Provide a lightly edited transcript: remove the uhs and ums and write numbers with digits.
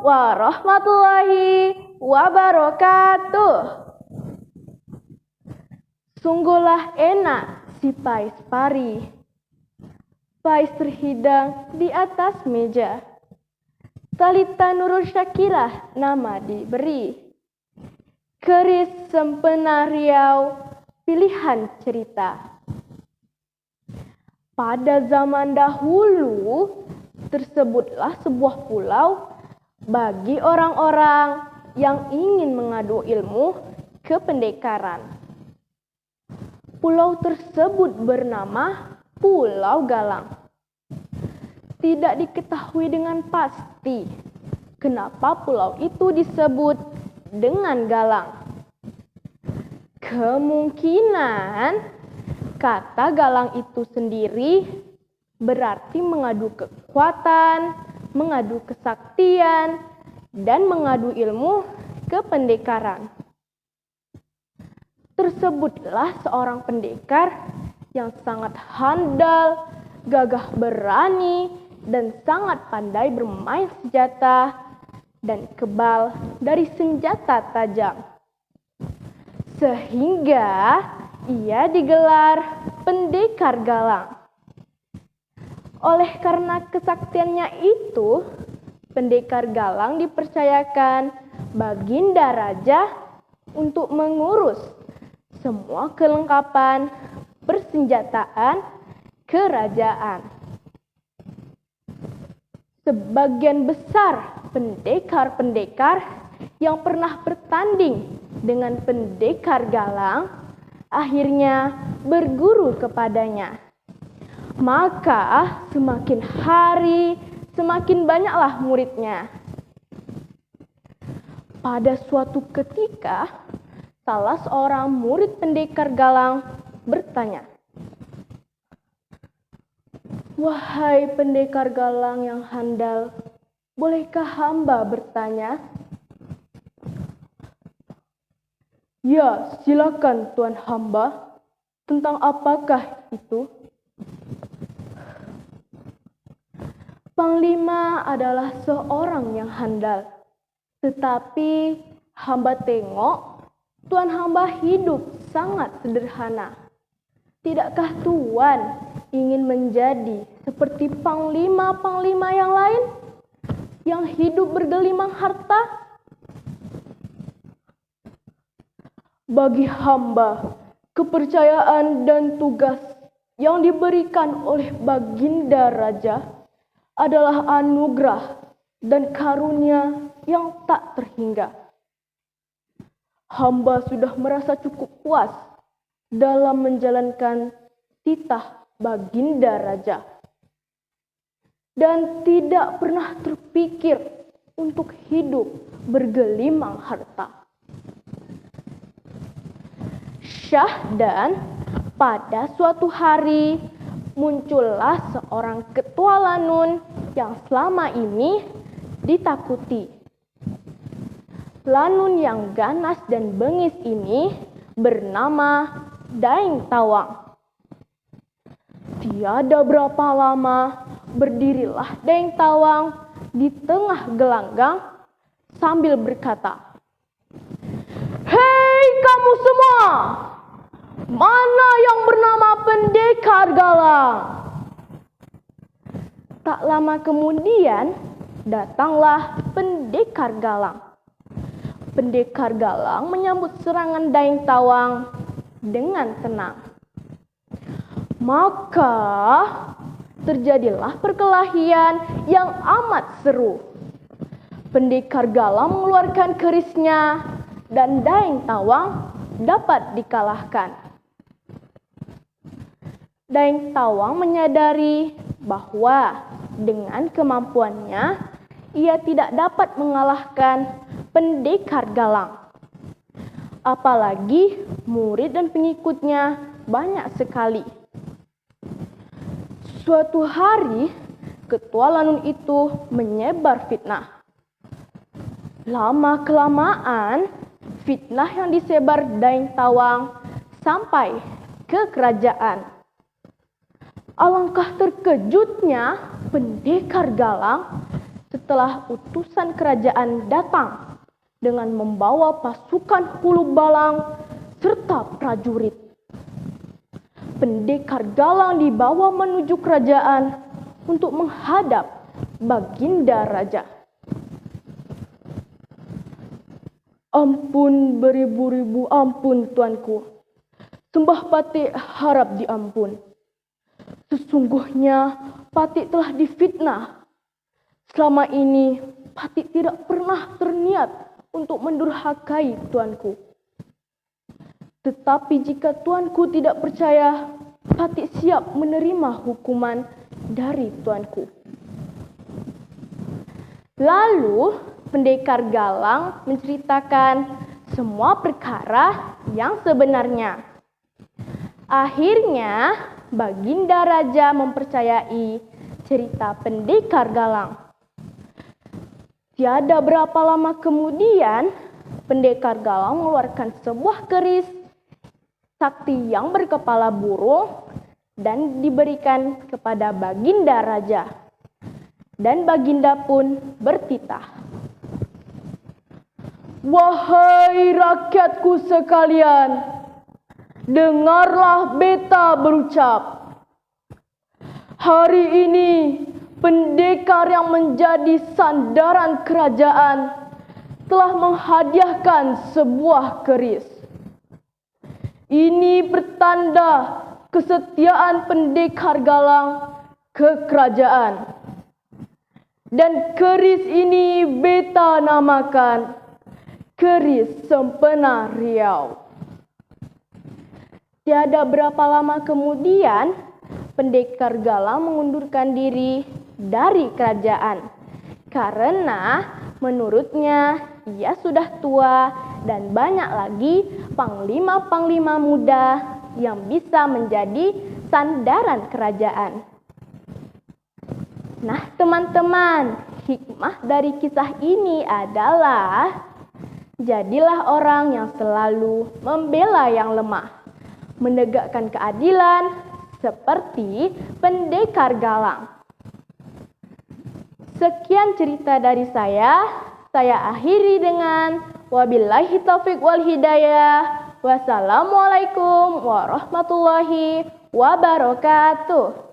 warahmatullahi wabarakatuh. Sungguhlah enak si Pais pari. Pais terhidang di atas meja. Talita Nurul Syakilah nama diberi. Keris sempena Riau pilihan cerita. Pada zaman dahulu tersebutlah sebuah pulau bagi orang-orang yang ingin mengadu ilmu kependekaran. Pulau tersebut bernama Pulau Galang. Tidak diketahui dengan pasti kenapa pulau itu disebut dengan galang. Kemungkinan kata galang itu sendiri berarti mengadu kekuatan, mengadu kesaktian, dan mengadu ilmu kependekaran. Tersebutlah seorang pendekar yang sangat handal, gagah berani, dan sangat pandai bermain senjata dan kebal dari senjata tajam. Sehingga ia digelar pendekar galang. Oleh karena kesaktiannya itu, pendekar galang dipercayakan Baginda Raja untuk mengurus semua kelengkapan persenjataan kerajaan. Sebagian besar pendekar-pendekar yang pernah bertanding dengan pendekar galang akhirnya berguru kepadanya. Maka semakin hari semakin banyaklah muridnya. Pada suatu ketika, salah seorang murid pendekar galang bertanya, "Wahai pendekar galang yang handal, bolehkah hamba bertanya?" "Ya, silakan tuan hamba. Tentang apakah itu?" "Panglima adalah seorang yang handal. Tetapi hamba tengok tuan hamba hidup sangat sederhana. Tidakkah tuan ingin menjadi seperti panglima-panglima yang lain yang hidup bergelimang harta?" "Bagi hamba, kepercayaan dan tugas yang diberikan oleh Baginda Raja adalah anugerah dan karunia yang tak terhingga. Hamba sudah merasa cukup puas dalam menjalankan titah Baginda Raja dan tidak pernah terpikir untuk hidup bergelimang harta." Syahdan, pada suatu hari muncullah seorang ketua lanun yang selama ini ditakuti. Lanun yang ganas dan bengis ini bernama Daeng Tawang. Tiada berapa lama berdirilah Daeng Tawang di tengah gelanggang sambil berkata, "Hei kamu semua! Mana yang bernama pendekar galang?" Tak lama kemudian datanglah pendekar galang. Pendekar galang menyambut serangan Daeng Tawang dengan tenang. Maka terjadilah perkelahian yang amat seru. Pendekar galang mengeluarkan kerisnya dan Daeng Tawang dapat dikalahkan. Daeng Tawang menyadari bahwa dengan kemampuannya ia tidak dapat mengalahkan pendekar galang. Apalagi murid dan pengikutnya banyak sekali. Suatu hari, ketua lanun itu menyebar fitnah. Lama-kelamaan, fitnah yang disebar Daeng Tawang sampai ke kerajaan. Alangkah terkejutnya pendekar galang setelah utusan kerajaan datang dengan membawa pasukan hulu balang serta prajurit. Pendekar Galang dibawa menuju kerajaan untuk menghadap Baginda Raja. Ampun beribu-ribu ampun, tuanku. Sembah Patik harap diampun. Sesungguhnya Patik telah difitnah. Selama ini Patik tidak pernah terniat untuk mendurhakai tuanku. Tetapi jika tuanku tidak percaya, Patik siap menerima hukuman dari tuanku. Lalu Pendekar Galang menceritakan semua perkara yang sebenarnya. Akhirnya Baginda Raja mempercayai cerita Pendekar Galang. Tiada berapa lama kemudian, Pendekar Galang mengeluarkan sebuah keris sakti yang berkepala burung dan diberikan kepada Baginda Raja. Dan Baginda pun bertitah. Wahai rakyatku sekalian, dengarlah beta berucap. Hari ini pendekar yang menjadi sandaran kerajaan telah menghadiahkan sebuah keris. Ini pertanda kesetiaan Pendekar Galang ke kerajaan. Dan keris ini beta namakan keris Sempena Riau. Tiada berapa lama kemudian, Pendekar Galang mengundurkan diri dari kerajaan. Karena menurutnya ia sudah tua dan banyak lagi panglima-panglima muda yang bisa menjadi sandaran kerajaan. Nah teman-teman, hikmah dari kisah ini adalah jadilah orang yang selalu membela yang lemah, menegakkan keadilan seperti Pendekar Galang. Sekian cerita dari saya akhiri dengan wabillahi taufik wal hidayah. Wassalamualaikum warahmatullahi wabarakatuh.